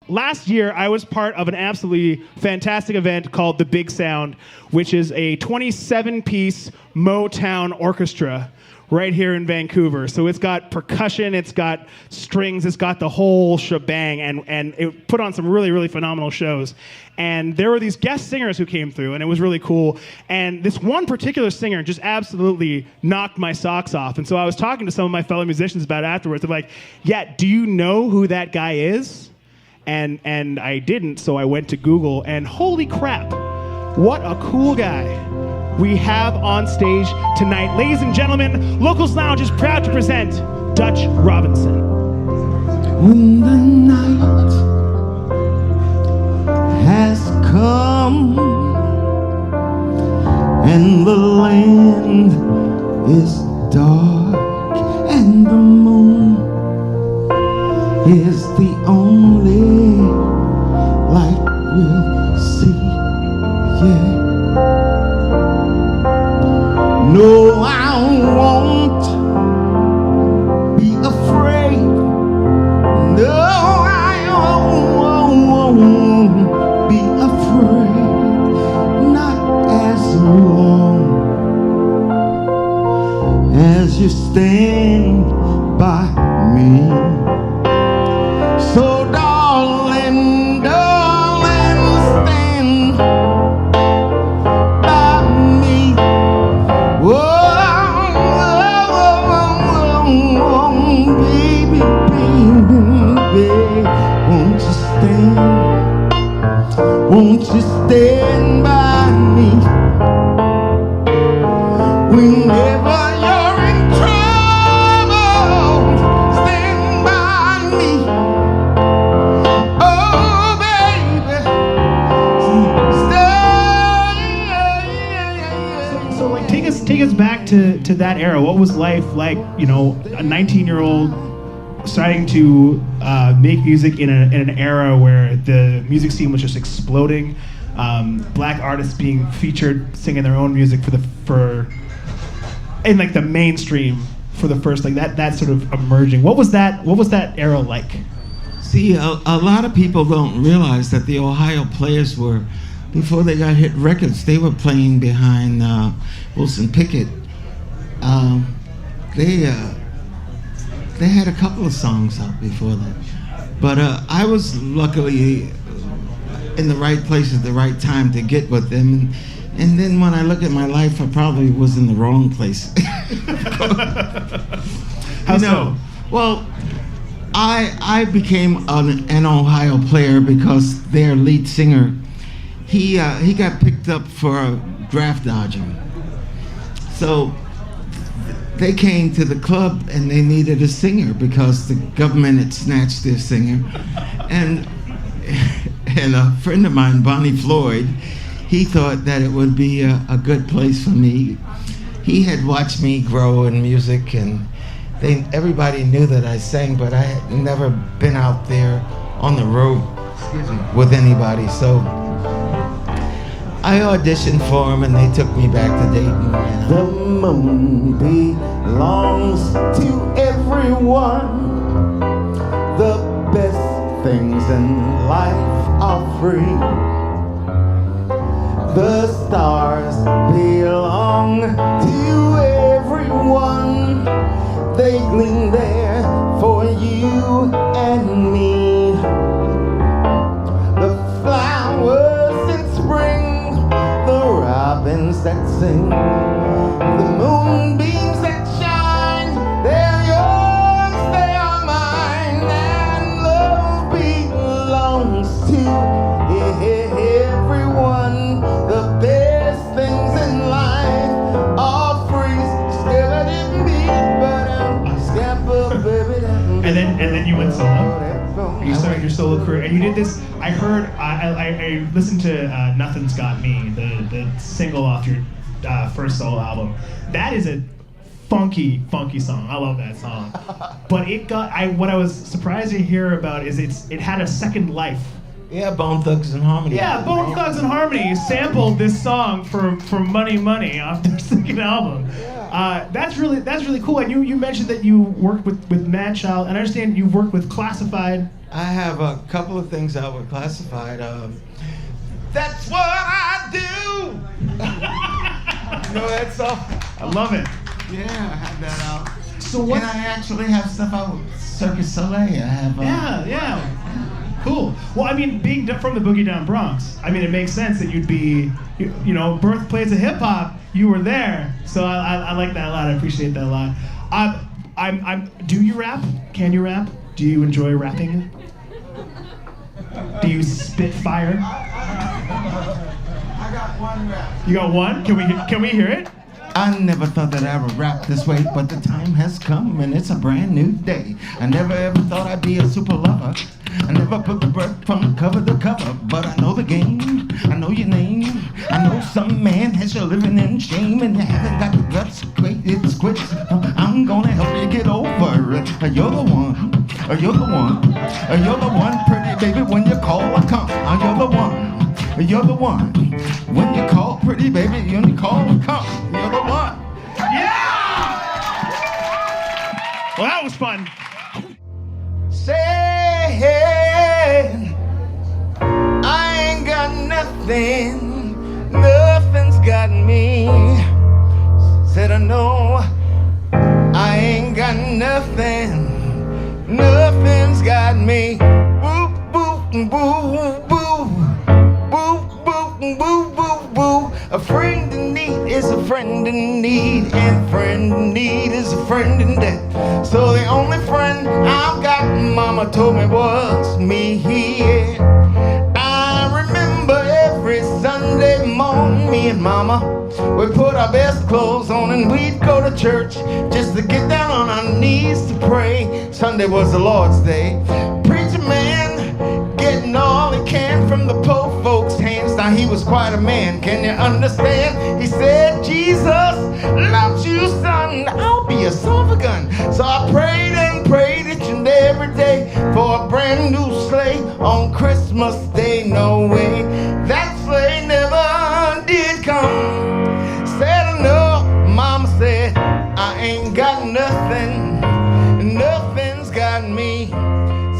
Last year, I was part of an absolutely fantastic event called The Big Sound, which is a 27-piece Motown orchestra right here in Vancouver. So it's got percussion, it's got strings, it's got the whole shebang, and it put on some really, really phenomenal shows. And there were these guest singers who came through, and it was really cool. And this one particular singer just absolutely knocked my socks off. And so I was talking to some of my fellow musicians about it afterwards. They're like, yeah, do you know who that guy is? And I didn't, so I went to Google, and holy crap, what a cool guy we have on stage tonight. Ladies and gentlemen, Locals Lounge is proud to present Dutch Robinson. When the night has come and the land is dark and the moon is the only light we'll see, yeah. No, I won't be afraid. No, I won't be afraid. Not as long as you stand by me. So darling, stand by me. Baby, won't you stand by me? Whenever you're in trouble, stand by me. Oh, baby, stand. So like, take us back to that era. What was life like, you know, a 19-year-old starting to make music in an era where the music scene was just exploding, black artists being featured singing their own music in like the mainstream for the first, like that sort of emerging. What was that era like? See, a lot of people don't realize that the Ohio Players were, before they got hit records, they were playing behind Wilson Pickett. They had a couple of songs out before that. But I was luckily in the right place at the right time to get with them. And then when I look at my life, I probably was in the wrong place. How so? Well, I became an Ohio player because their lead singer, he got picked up for draft dodging. So they came to the club and they needed a singer because the government had snatched their singer. And a friend of mine, Bonnie Floyd, he thought that it would be a good place for me. He had watched me grow in music, and everybody knew that I sang, but I had never been out there on the road with anybody. So I auditioned for him, and they took me back to Dayton. The moon belongs to everyone. The best things in life are free. The stars belong to everyone. They gleam there for you and me. The flowers in spring, the robins that sing, the moonbeams that shine, they're yours, they are mine, and love belongs to everyone. The best things in life are free. And then you went solo. You started your solo career, and you did this. I heard. I listened to "Nothing's Got Me," the single off your first solo album. That is a funky song. I love that song. But it got. What I was surprised to hear about is it had a second life. Yeah, Bone Thugs and Harmony. Yeah, Bone Thugs and Harmony sampled this song for Money Money off their second album. Yeah. That's really cool. And you mentioned that you worked with Manchild, and I understand you've worked with Classified. I have a couple of things out with Classified. That's what I do. You know that song? I love it. Yeah, I have that out. So what? And I actually have stuff out with Circus Soleil. I have. Yeah. Cool. Well, I mean, being from the Boogie Down Bronx, I mean, it makes sense that you'd be, you know, birthplace of hip hop. You were there, so I like that a lot. I appreciate that a lot. Do you rap? Can you rap? Do you enjoy rapping? Do you spit fire? I got one rap. You got one? Can we hear it? I never thought that I would rap this way, but the time has come and it's a brand new day. I never ever thought I'd be a super lover. I never put the bird from cover to cover, but I know the game, I know your name. I know some man has you living in shame and you haven't got the guts to quit. It's quits. I'm gonna help you get over it. You're the one, you're the one, you're the one, pretty baby. When you call, I come. You're the one. You're the one. When you call, pretty baby, when you call, come. You're the one. Yeah! Well, that was fun. Say, I ain't got nothing. Nothing's got me. Said I know I ain't got nothing. Nothing's got me. Boo, boo, boo, boo. Boo, boo, boo. A friend in need is a friend in need, and friend in need is a friend in debt. So the only friend I've got, Mama told me, was me. I remember every Sunday morning, me and Mama, we put our best clothes on and we'd go to church just to get down on our knees to pray. Sunday was the Lord's Day. Preacher man getting all he can from the poor folks' hands. Now he was quite a man, can you understand? He said, Jesus loves you, son. I'll be a son of a gun. So I prayed and prayed each and every day for a brand new sleigh on Christmas Day. No way, that sleigh never did come. Said no, Mama said, I ain't got nothing. Nothing's got me.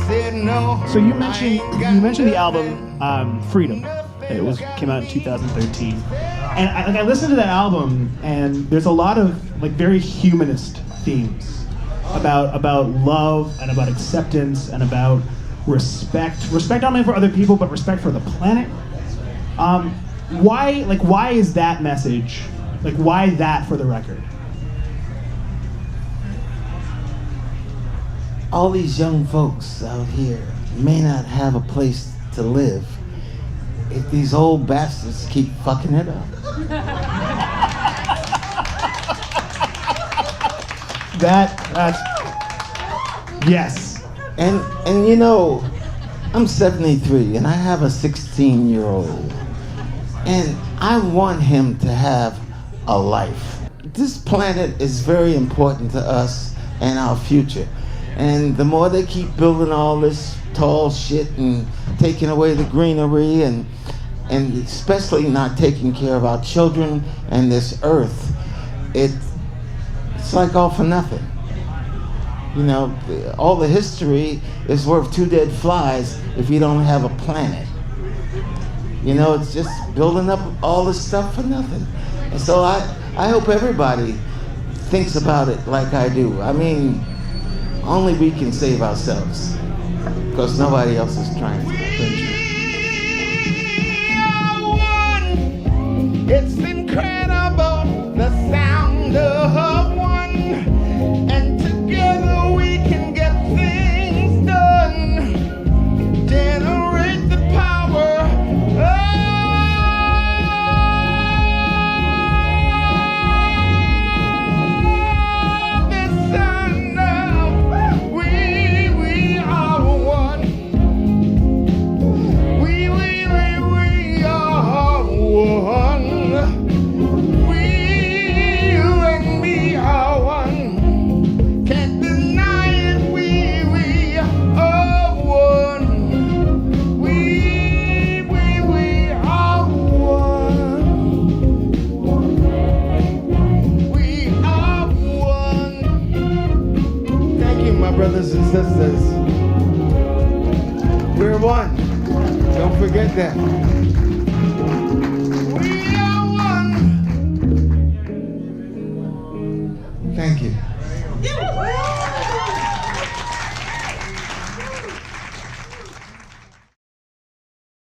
Said no. So you mentioned the album Freedom. It came out in 2013, and I listened to that album, and there's a lot of like very humanist themes about love and about acceptance and about respect not only for other people but respect for the planet. Why is that message? Like, why that for the record? All these young folks out here may not have a place to live if these old bastards keep fucking it up. That's yes. And you know, I'm 73 and I have a 16-year-old. And I want him to have a life. This planet is very important to us and our future. And the more they keep building all this tall shit and taking away the greenery and especially not taking care of our children and this earth, it's like all for nothing. You know, all the history is worth 2 dead flies if you don't have a planet. You know, it's just building up all this stuff for nothing. And so I hope everybody thinks about it like I do. I mean, only we can save ourselves, because nobody else is trying to. It's incredible, the sound of one, and together we can get things done, generate the power of the sun. We are one. We are one. one. Don't forget that. We are one. Thank you.